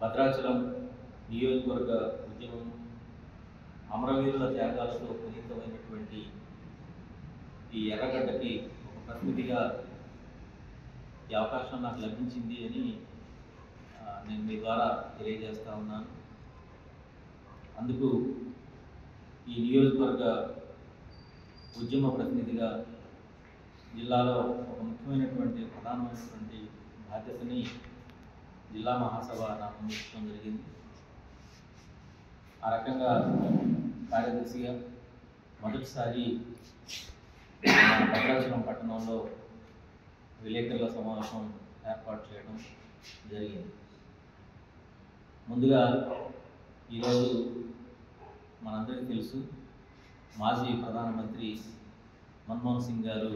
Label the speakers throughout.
Speaker 1: భద్రాచలం నియోజకవర్గ ఉద్యమం అమరవీరుల త్యాగాలతో పునీతమైనటువంటి ఈ ఎర్రగడ్డకి ఒక ప్రకృతిగా ఈ అవకాశం నాకు లభించింది అని నేను మీ ద్వారా తెలియజేస్తా ఉన్నాను. అందుకు ఈ నియోజకవర్గ ఉద్యమ ప్రతినిధిగా జిల్లాలో ఒక ముఖ్యమైనటువంటి ప్రధానమైనటువంటి బాధ్యతని జిల్లా మహాసభ నాకు అందించడం జరిగింది. ఆ రకంగా కార్యదర్శిగా మొదటిసారి భద్రాచలం పట్టణంలో విలేకరుల సమావేశం ఏర్పాటు చేయడం జరిగింది. ముందుగా ఈరోజు మనందరికీ తెలుసు, మాజీ ప్రధానమంత్రి మన్మోహన్ సింగ్ గారు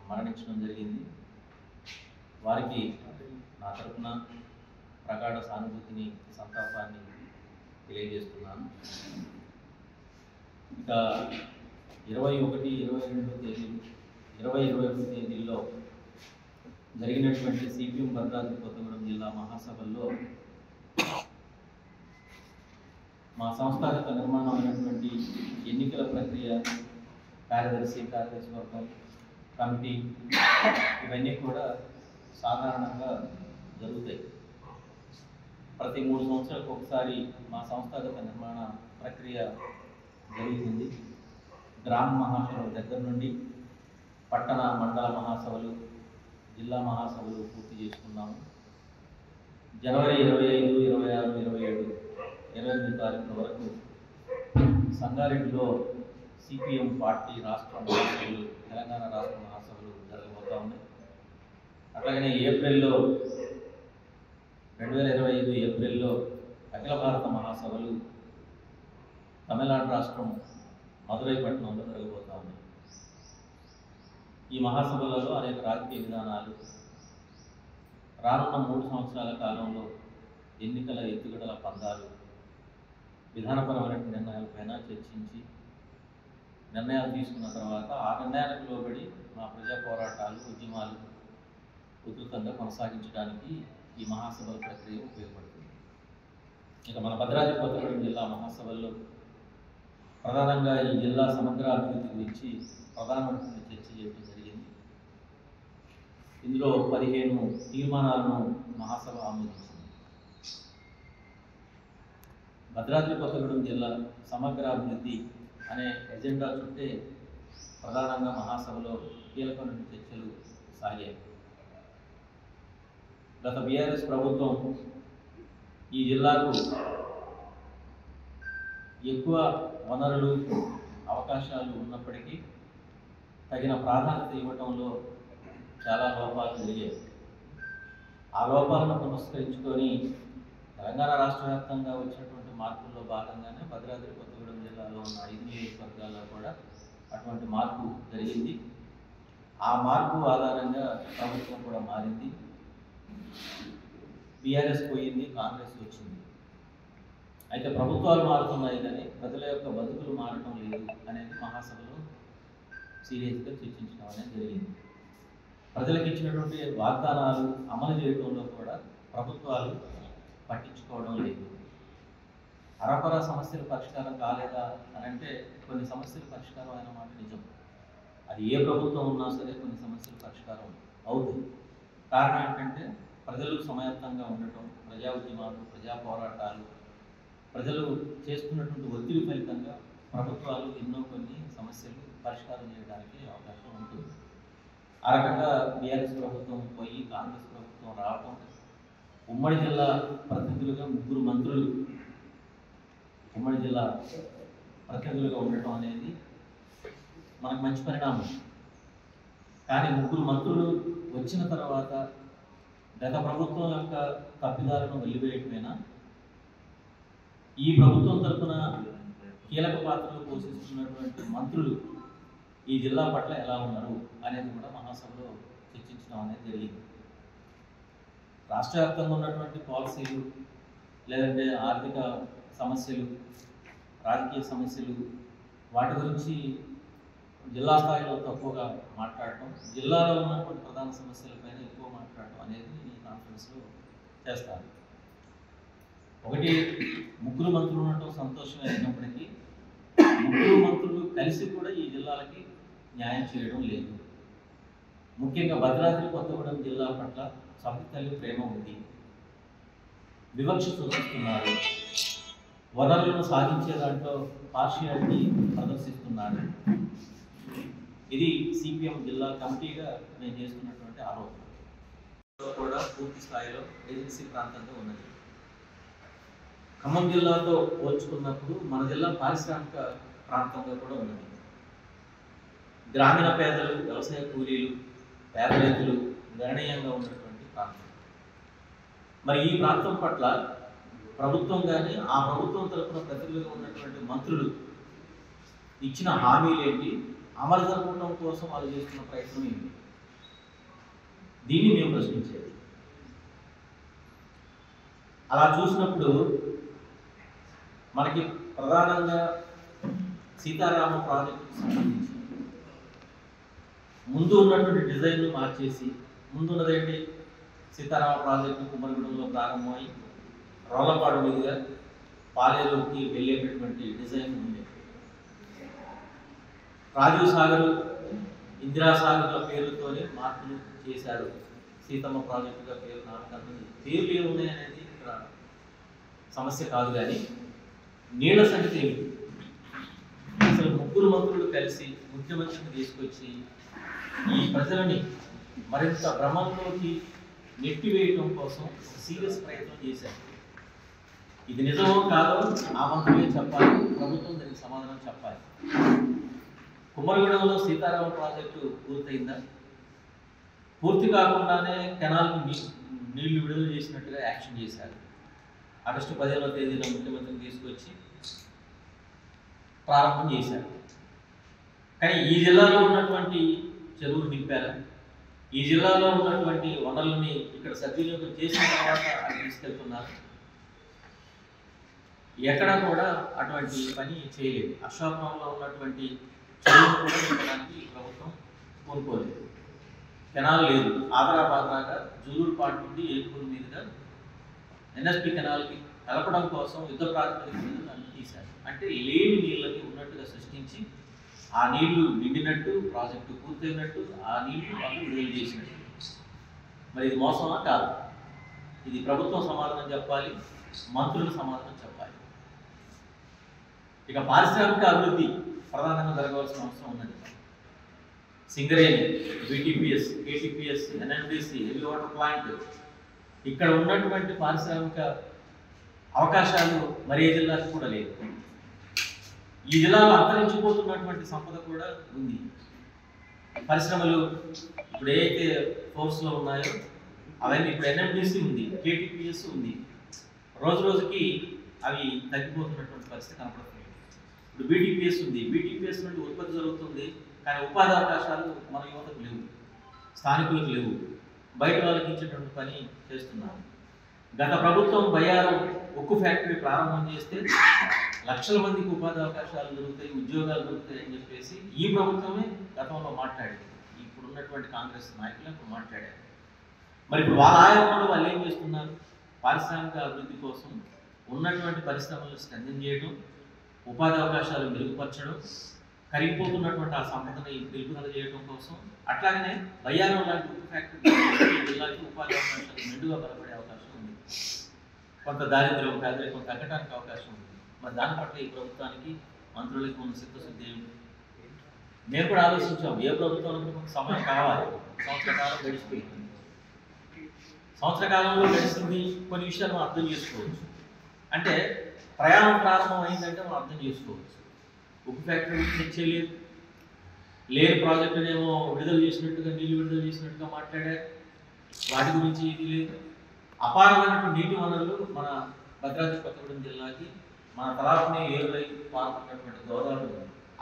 Speaker 1: మరణించడం జరిగింది. వారికి నా తరఫున ప్రగాఢ సానుభూతిని, సంతాపాన్ని తెలియజేస్తున్నాను. ఇక 21 తేదీల్లో జరిగినటువంటి సిపిఎం భద్రాద్రి కొత్తగూడెం జిల్లా మహాసభల్లో మా సంస్థాగత నిర్మాణమైనటువంటి ఎన్నికల ప్రక్రియ, కార్యదర్శి వర్గం, కమిటీ ఇవన్నీ కూడా సాధారణంగా జరుగుతాయి. ప్రతి 3 సంవత్సరాలకు ఒకసారి మా సంస్థాగత నిర్మాణ ప్రక్రియ జరుగుతుంది. గ్రామ మహాసభల దగ్గర నుండి పట్టణ మండల మహాసభలు, జిల్లా మహాసభలు పూర్తి చేసుకున్నాము. జనవరి 25, 26, 27, 28 తారీఖుల వరకు సంగారెడ్డిలో సిపిఎం పార్టీ రాష్ట్ర మహాసభలు, తెలంగాణ రాష్ట్ర మహాసభలు జరగబోతూ ఉన్నాయి. అట్లాగనే 2025 ఏప్రిల్లో అఖిల భారత మహాసభలు తమిళనాడు రాష్ట్రం మదురై పట్టణంలో జరగబోతూ ఉన్నాయి. ఈ మహాసభలలో అనేక రాజకీయ విధానాలు, రానున్న 3 సంవత్సరాల కాలంలో ఎన్నికల ఎత్తుగడల పందాలు, విధానపరమైన నిర్ణయాలపైన చర్చించి నిర్ణయాలు తీసుకున్న తర్వాత ఆ నిర్ణయాలకు లోబడి మా ప్రజా పోరాటాలు, ఉద్యమాలు ఉధృతంగా కొనసాగించడానికి ఈ మహాసభల ప్రక్రియ ఉపయోగపడుతుంది. ఇక మన భద్రాద్రి కొత్తగూడెం జిల్లా మహాసభల్లో ప్రధానంగా ఈ జిల్లా సమగ్ర అభివృద్ధి గురించి ప్రధానమైన చర్చ చేయడం జరిగింది. ఇందులో 15 తీర్మానాలను మహాసభ ఆమోదించింది. భద్రాద్రి కొత్తగూడెం జిల్లా సమగ్ర అభివృద్ధి అనే ఎజెండా చుట్టే ప్రధానంగా మహాసభలో కీలకమైన చర్చలు సాగాయి. గత బీఆర్ఎస్ ప్రభుత్వం ఈ జిల్లాకు ఎక్కువ వనరులు, అవకాశాలు ఉన్నప్పటికీ తగిన ప్రాధాన్యత ఇవ్వటంలో చాలా లోపాలు జరిగాయి. ఆ లోపాలను పునస్కరించుకొని తెలంగాణ రాష్ట్ర వ్యాప్తంగా వచ్చినటువంటి మార్పుల్లో భాగంగానే భద్రాద్రి కొత్తగూడెం జిల్లాలో ఉన్న 5 నియోజకవర్గాల్లో కూడా అటువంటి మార్పు జరిగింది. ఆ మార్పు ఆధారంగా ప్రభుత్వం కూడా మారింది. బీఆర్ఎస్ పోయింది, కాంగ్రెస్ వచ్చింది. అయితే ప్రభుత్వాలు మారుతున్నాయి కానీ ప్రజల యొక్క బతుకులు మారటం లేదు అనేది మహాసభలో సీరియస్గా చర్చించడం అనేది జరిగింది. ప్రజలకు ఇచ్చినటువంటి వాగ్దానాలు అమలు చేయడంలో కూడా ప్రభుత్వాలు పట్టించుకోవడం లేదు. అరకొర సమస్యలు పరిష్కారం కాలేదా అని అంటే కొన్ని సమస్యలు పరిష్కారం అయిన మాట నిజం. అది ఏ ప్రభుత్వం ఉన్నా సరే కొన్ని సమస్యలు పరిష్కారం అవుతుంది. కారణం ఏంటంటే ప్రజలు సమయత్తంగా ఉండటం, ప్రజా ఉద్యమాలు, ప్రజా పోరాటాలు, ప్రజలు చేస్తున్నటువంటి ఒత్తిడి ఫలితంగా ప్రభుత్వాలు ఎన్నో కొన్ని సమస్యలు పరిష్కారం చేయడానికి అవకాశం ఉంటుంది. ఆ రకంగా బీఆర్ఎస్ ప్రభుత్వం పోయి కాంగ్రెస్ ప్రభుత్వం రావటం, ఉమ్మడి జిల్లా ప్రతినిధులుగా 3 మంత్రులు ఉమ్మడి జిల్లా ప్రతినిధులుగా ఉండటం అనేది మనకు మంచి పరిణామం. కానీ 3 మంత్రులు వచ్చిన తర్వాత గత ప్రభుత్వం యొక్క తప్పిదాలను వెలివేయటమేనా, ఈ ప్రభుత్వం తరఫున కీలక పాత్రలు పోషిస్తున్నటువంటి మంత్రులు ఈ జిల్లా పట్ల ఎలా ఉన్నారు అనేది కూడా మహాసభలో చర్చించడం అనేది జరిగింది. రాష్ట్ర వ్యాప్తంగా ఉన్నటువంటి పాలసీలు, లేదంటే ఆర్థిక సమస్యలు, రాజకీయ సమస్యలు, వాటి గురించి జిల్లా స్థాయిలో తక్కువగా మాట్లాడటం, జిల్లాలో ఉన్నటువంటి ప్రధాన సమస్యలపైన ఎక్కువ మాట్లాడటం అనేది ఈ కాన్ఫరెన్స్లో చేస్తాను. ఒకటి, ముగ్గురు మంత్రులు ఉండటం సంతోషమే అయినప్పటికీ ముగ్గురు మంత్రులు కలిసి కూడా ఈ జిల్లాలకి న్యాయం చేయడం లేదు. ముఖ్యంగా భద్రాద్రి కొత్తగూడెం జిల్లా పట్ల సభ్యుతల్లి ప్రేమ ఉంది, వివక్ష చూపిస్తున్నారు, వనరులను సాధించే దాంట్లో పార్షియాలిటీ ప్రదర్శిస్తున్నారు. ఇది సిపిఎం జిల్లా కమిటీగా నేను చేస్తున్నటువంటి ఆరోపణ. కూడా పూర్తి స్థాయిలో ఏజెన్సీ ప్రాంతంగా ఉన్నది. ఖమ్మం జిల్లాతో పోల్చుకున్నప్పుడు మన జిల్లా పారిశ్రామిక ప్రాంతంగా కూడా ఉన్నది. గ్రామీణ పేదలు, వ్యవసాయ కూలీలు, పేద రైతులు గణనీయంగా ఉన్నటువంటి ప్రాంతం. మరి ఈ ప్రాంతం పట్ల ప్రభుత్వం కానీ ఆ ప్రభుత్వం తరఫున ప్రతినిధులుగా ఉన్నటువంటి మంత్రులు ఇచ్చిన హామీలు ఏంటి, అమలు జరపడం కోసం వాళ్ళు చేస్తున్న ప్రయత్నం ఏంటి, దీన్ని మేము ప్రశ్నించేది. అలా చూసినప్పుడు మనకి ప్రధానంగా సీతారామ ప్రాజెక్టుకు సంబంధించి ముందు ఉన్నటువంటి డిజైన్లు మార్చేసి, ముందున్నదేంటి సీతారామ ప్రాజెక్టు కుమ్మరిగూడెంలో ప్రారంభమై రోలపాడు మీదుగా పాలేరుకి వెళ్ళేటటువంటి డిజైన్ ఉంది. రాజీవ్ సాగర్, ఇందిరాసాగర్ల పేరుతోనే మార్పులు చేశారు. సీతమ్మ ప్రాజెక్టుగా పేరు నామకరణం, పేర్లు ఏమున్నాయి అనేది ఇక్కడ సమస్య కాదు. కానీ నీళ్ల సంగతి ఏమిటి? అసలు ముగ్గురు మంత్రులు కలిసి ముఖ్యమంత్రిని తీసుకొచ్చి ఈ ప్రజలని మరింత భ్రమంలోకి నెట్టివేయటం కోసం సీరియస్ ప్రయత్నం చేశారు. ఇది నిజమో కాదో ఆ మంత్రులే చెప్పాలి, ప్రభుత్వం దానికి సమాధానం చెప్పాలి. కుమ్మరిగూడెంలో సీతారామ ప్రాజెక్టు పూర్తయిందా? పూర్తి కాకుండానే కెనాల్కు నీళ్లు విడుదల చేసినట్టుగా యాక్షన్ చేశారు. ఆగస్టు 15వ తేదీన ముఖ్యమంత్రిని తీసుకొచ్చి ప్రారంభం చేశారు. కానీ ఈ జిల్లాలో ఉన్నటువంటి చెరువులు నింపారా? ఈ జిల్లాలో ఉన్నటువంటి వనరులని ఇక్కడ సద్వినియోగం చేసిన తర్వాత అవి తీసుకెళ్తున్నారు. ఎక్కడా కూడా అటువంటి పని చేయలేదు. అశ్వాపురంలో ఉన్నటువంటి చెరువును కూడా నింపడానికి ప్రభుత్వం కోరుకోలేదు. కెనాల్ లేదు. ఆదరాబాద్రాగా జూలూరుపాటు నుండి ఏలూరు మీదుగా ఎన్ఎస్పి కెనాల్కి కలపడం కోసం యుద్ధ ప్రాతిపదిక మీద దాన్ని తీశారు. అంటే లేని నీళ్ళని ఉన్నట్టుగా సృష్టించి ఆ నీళ్లు నిండినట్టు, ప్రాజెక్టు పూర్తయినట్టు, ఆ నీళ్లు వాళ్ళు విడుదల చేసినట్టు. మరి ఇది మోసమా కాదు? ఇది ప్రభుత్వం సమాధానం చెప్పాలి, మంత్రులు సమాధానం చెప్పాలి. ఇక పారిశ్రామిక అభివృద్ధి ప్రధానంగా జరగవలసిన అవసరం ఉన్నది. Singareni, BTPS, KTPS, NMDC, heavy water plant, ఇక్కడ ఉన్నటువంటి పారిశ్రామిక అవకాశాలు మరే జిల్లాకు కూడా లేదు. ఈ జిల్లాలో అంతరించిపోతున్నటువంటి సంపద కూడా ఉంది. పరిశ్రమలు ఇప్పుడు ఏదైతే ఫోర్స్లో ఉన్నాయో అవన్నీ ఇప్పుడు ఎన్ఎండిసి ఉంది, కేటీపీఎస్ ఉంది. రోజు రోజుకి అవి తగ్గిపోతున్నటువంటి పరిస్థితి కనపడుతుంది. ఇప్పుడు బీటీపీఎస్ ఉంది, బీటీపీఎస్ నుండి ఉత్పత్తి జరుగుతుంది, కానీ ఉపాధి అవకాశాలు మన యువతకు లేవు, స్థానికులకు లేవు, బయట వాళ్ళకి ఇచ్చేటువంటి పని చేస్తున్నారు. గత ప్రభుత్వం బయ్యారం ఉక్కు ఫ్యాక్టరీ ప్రారంభం చేస్తే లక్షల మందికి ఉపాధి అవకాశాలు దొరుకుతాయి, ఉద్యోగాలు దొరుకుతాయి అని చెప్పేసి ఈ ప్రభుత్వమే గతంలో మాట్లాడింది. ఇప్పుడు ఉన్నటువంటి కాంగ్రెస్ నాయకులు ఇప్పుడు మాట్లాడారు. మరి ఇప్పుడు వాళ్ళ ఆయంలో వాళ్ళు ఏం చేస్తున్నారు? పారిశ్రామిక అభివృద్ధి కోసం ఉన్నటువంటి పరిశ్రమలను స్ట్రెంథెన్ చేయడం, ఉపాధి అవకాశాలు మెరుగుపరచడం, కరిగిపోతున్నటువంటి ఆ సంపదని నిలుపుదల చేయడం కోసం. అట్లాగనే బయ్యారం లాంటి ఉక్కు ఫ్యాక్టరీ జిల్లాకి ఉపాధి అవకాశాలు మెండుగా బలపడే అవకాశం ఉంది. కొంత దారిద్ర్యం, పేదరికం తగ్గడానికి అవకాశం ఉంది. మరి దాని పట్ల ఈ ప్రభుత్వానికి, మంత్రులకి ఉన్న చిత్తశుద్ధి ఏమిటి? మేము కూడా ఆలోచించాము, ఏ ప్రభుత్వానికి కొంత సమయం కావాలి. సంవత్సర కాలం గడిచిపోయింది. సంవత్సర కాలంలో గడిచింది, కొన్ని విషయాలు మనం అర్థం చేసుకోవచ్చు. అంటే ప్రయాణం ప్రారంభం అయిందంటే మనం అర్థం చేసుకోవచ్చు. ఉక్కు ఫ్యాక్టరీ తెచ్చేయలేదు, లేని ప్రాజెక్టునేమో విడుదల చేసినట్టుగా, నీళ్లు విడుదల చేసినట్టుగా మాట్లాడారు. వాటి గురించి ఇది లేదు. అపారమైనటువంటి నీటి వనరులు మన భద్రాద్రి కొత్తగూడెం జిల్లాకి, మన తలాపుని ఏరులై పాల్గొన్నటువంటి గోదావరి,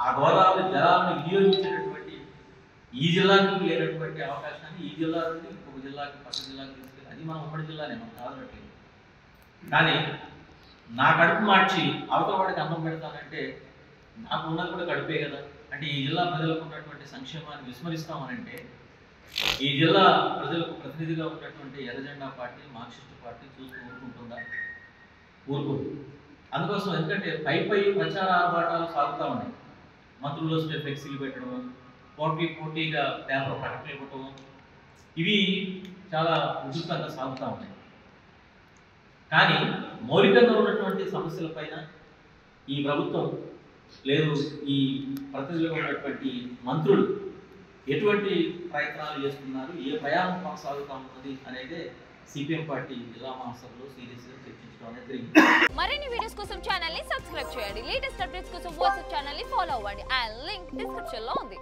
Speaker 1: ఆ గోదావరి జలాలను వినియోగించేటటువంటి ఈ జిల్లాకి లేనటువంటి అవకాశాన్ని ఈ జిల్లా నుండి ఇంకొక జిల్లాకి, పక్క జిల్లాకి తీసుకెళ్ళి, అది మన ఉమ్మడి జిల్లానే, మనం కాదనట్లేదు. కానీ నా కడుపు మార్చి అవతల వాడికి అన్నం పెడతానంటే నాకు ఉన్నది కూడా కడుపే కదా. అంటే ఈ జిల్లా ప్రజలకు ఉన్నటువంటి సంక్షేమాన్ని విస్మరిస్తామనంటే ఈ జిల్లా ప్రజలకు ప్రతినిధిగా ఉన్నటువంటి ఎర్రజెండా పార్టీ మార్క్సిస్ట్ పార్టీ చూస్తూ ఊరుకుంటుందా? ఊరుకుంది. అందుకోసం ఎందుకంటే పై ప్రచార ఆర్భాటాలు సాగుతూ ఉన్నాయి. మంత్రులు వస్తే ఫ్లెక్సీలు పెట్టడము, పోటీగా పేపర్ ప్రకటనలు ఇవ్వటము, ఇవి చాలా ఉధృతంగా సాగుతూ ఉన్నాయి. కానీ మౌలికంగా ఉన్నటువంటి సమస్యలపైన ఈ ప్రభుత్వం లేదు, ఈ ప్రతినిధిగా ఉన్నటువంటి మంత్రులు ఎటువంటి ప్రయత్నాలు చేస్తున్నారు, ఏ ప్రయాణం కొనసాగుతూ ఉన్నది అనేది సిపిఎం పార్టీ జిల్లా మహాసభలో సీరియస్గా చర్చించడం అనేది జరిగింది.
Speaker 2: మరిన్ని వీడియోస్ కోసం ఛానల్ ని సబ్స్క్రైబ్ చేయండి. లేటెస్ట్ అప్డేట్స్ కోసం వాట్సాప్ ఛానల్ ని ఫాలో అవ్వండి. ఆ లింక్ డిస్క్రిప్షన్ లో ఉంది.